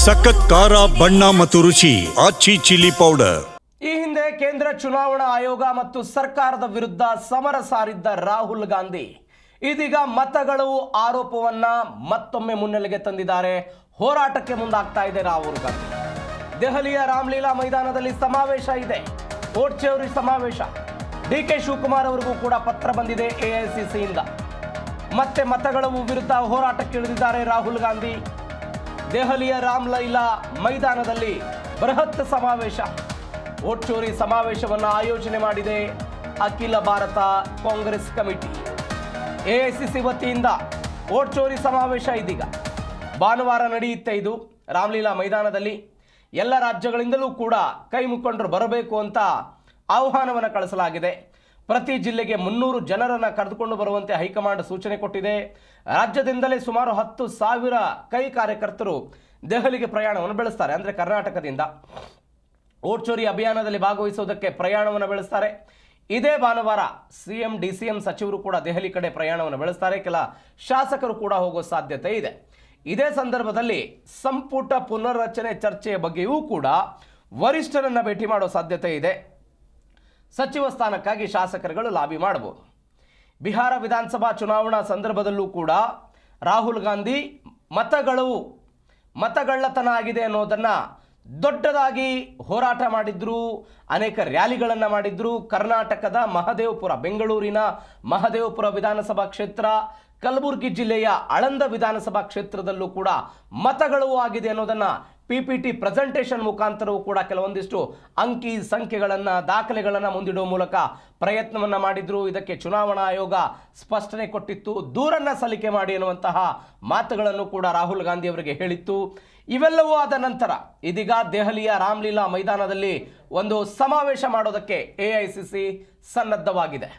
ಸಖತ್ ಖಾರ ಬಣ್ಣ ಮತ್ತು ರುಚಿ ಆಚಿ ಚಿಲ್ಲಿ ಪೌಡರ್. ಈ ಹಿಂದೆ ಕೇಂದ್ರ ಚುನಾವಣಾ ಆಯೋಗ ಮತ್ತು ಸರ್ಕಾರದ ವಿರುದ್ಧ ಸಮರ ಸಾರಿದ್ದ ರಾಹುಲ್ ಗಾಂಧಿ ಇದೀಗ ಮತಗಳು ಆರೋಪವನ್ನ ಮತ್ತೊಮ್ಮೆ ಮುನ್ನೆಲೆಗೆ ತಂದಿದ್ದಾರೆ. ಹೋರಾಟಕ್ಕೆ ಮುಂದಾಗ್ತಾ ಇದೆ ರಾಹುಲ್ ಗಾಂಧಿ. ದೆಹಲಿಯ ರಾಮಲೀಲಾ ಮೈದಾನದಲ್ಲಿ ಸಮಾವೇಶ ಇದೆ, ಓಟ್ ಚೋರಿ ಸಮಾವೇಶ. ಡಿಕೆ ಶಿವಕುಮಾರ್ ಅವರಿಗೂ ಕೂಡ ಪತ್ರ ಬಂದಿದೆ ಎಐಸಿಸಿಯಿಂದ. ಮತ್ತೆ ಮತಗಳ ವಿರುದ್ಧ ಹೋರಾಟಕ್ಕೆ ಇಳಿದಿದ್ದಾರೆ ರಾಹುಲ್ ಗಾಂಧಿ. ದೆಹಲಿಯ ರಾಮಲೀಲಾ ಮೈದಾನದಲ್ಲಿ ಬೃಹತ್ ಸಮಾವೇಶ, ಓಟ್ ಚೋರಿ ಸಮಾವೇಶವನ್ನು ಆಯೋಜನೆ ಮಾಡಿದೆ ಅಖಿಲ ಭಾರತ ಕಾಂಗ್ರೆಸ್ ಕಮಿಟಿ. ಎಐಸಿಸಿ ವತಿಯಿಂದ ಓಟ್ ಚೋರಿ ಸಮಾವೇಶ ಇದೀಗ ಭಾನುವಾರ ನಡೆಯುತ್ತೆ. ಇದು ರಾಮಲೀಲಾ ಮೈದಾನದಲ್ಲಿ ಎಲ್ಲ ರಾಜ್ಯಗಳಿಂದಲೂ ಕೂಡ ಕೈ ಮುಖಂಡರು ಬರಬೇಕು ಅಂತ ಆಹ್ವಾನವನ್ನು ಕಳಿಸಲಾಗಿದೆ. ಪ್ರತಿ ಜಿಲ್ಲೆಗೆ 300 ಜನರನ್ನು ಕರೆದುಕೊಂಡು ಬರುವಂತೆ ಹೈಕಮಾಂಡ್ ಸೂಚನೆ ಕೊಟ್ಟಿದೆ. ರಾಜ್ಯದಿಂದಲೇ ಸುಮಾರು 10,000 ಕೈ ಕಾರ್ಯಕರ್ತರು ದೆಹಲಿಗೆ ಪ್ರಯಾಣವನ್ನು ಬೆಳೆಸ್ತಾರೆ. ಅಂದರೆ ಕರ್ನಾಟಕದಿಂದ ಓಟ್ ಚೋರಿ ಅಭಿಯಾನದಲ್ಲಿ ಭಾಗವಹಿಸುವುದಕ್ಕೆ ಪ್ರಯಾಣವನ್ನು ಬೆಳೆಸ್ತಾರೆ. ಇದೇ ಭಾನುವಾರ ಸಿಎಂ ಡಿಸಿಎಂ ಸಚಿವರು ಕೂಡ ದೆಹಲಿ ಕಡೆ ಪ್ರಯಾಣವನ್ನು ಬೆಳೆಸ್ತಾರೆ. ಕೆಲ ಶಾಸಕರು ಕೂಡ ಹೋಗೋ ಸಾಧ್ಯತೆ ಇದೆ. ಇದೇ ಸಂದರ್ಭದಲ್ಲಿ ಸಂಪುಟ ಪುನರ್ರಚನೆ ಚರ್ಚೆಯ ಬಗ್ಗೆಯೂ ಕೂಡ ವರಿಷ್ಠರನ್ನ ಭೇಟಿ ಮಾಡೋ ಸಾಧ್ಯತೆ ಇದೆ. ಸಚಿವ ಸ್ಥಾನಕ್ಕಾಗಿ ಶಾಸಕರುಗಳು ಲಾಬಿ ಮಾಡಬಹುದು. ಬಿಹಾರ ವಿಧಾನಸಭಾ ಚುನಾವಣಾ ಸಂದರ್ಭದಲ್ಲೂ ಕೂಡ ರಾಹುಲ್ ಗಾಂಧಿ ಮತಗಳ್ಳತನ ಆಗಿದೆ ಅನ್ನೋದನ್ನು ದೊಡ್ಡದಾಗಿ ಹೋರಾಟ ಮಾಡಿದ್ರು, ಅನೇಕ ರ್ಯಾಲಿಗಳನ್ನು ಮಾಡಿದ್ರು. ಕರ್ನಾಟಕದ ಮಹದೇವಪುರ, ಬೆಂಗಳೂರಿನ ಮಹದೇವಪುರ ವಿಧಾನಸಭಾ ಕ್ಷೇತ್ರ, ಕಲಬುರಗಿ ಜಿಲ್ಲೆಯ ಆಳಂದ ವಿಧಾನಸಭಾ ಕ್ಷೇತ್ರದಲ್ಲೂ ಕೂಡ ಮತಗಳು ಆಗಿದೆ ಅನ್ನೋದನ್ನು PPT ಪ್ರೆಸೆಂಟೇಷನ್ ಮುಖಾಂತರವೂ ಕೂಡ ಕೆಲವೊಂದಿಷ್ಟು ಅಂಕಿ ಸಂಖ್ಯೆಗಳನ್ನು, ದಾಖಲೆಗಳನ್ನು ಮುಂದಿಡುವ ಮೂಲಕ ಪ್ರಯತ್ನವನ್ನು ಮಾಡಿದ್ರು. ಇದಕ್ಕೆ ಚುನಾವಣಾ ಆಯೋಗ ಸ್ಪಷ್ಟನೆ ಕೊಟ್ಟಿತ್ತು. ದೂರನ್ನು ಸಲ್ಲಿಕೆ ಮಾಡಿ ಎನ್ನುವಂತಹ ಮಾತುಗಳನ್ನು ಕೂಡ ರಾಹುಲ್ ಗಾಂಧಿ ಅವರಿಗೆ ಹೇಳಿತ್ತು. ಇವೆಲ್ಲವೂ ಆದ ನಂತರ ಇದೀಗ ದೆಹಲಿಯ ರಾಮಲೀಲಾ ಮೈದಾನದಲ್ಲಿ ಒಂದು ಸಮಾವೇಶ ಮಾಡೋದಕ್ಕೆ ಎಐಸಿಸಿ ಸನ್ನದ್ಧವಾಗಿದೆ.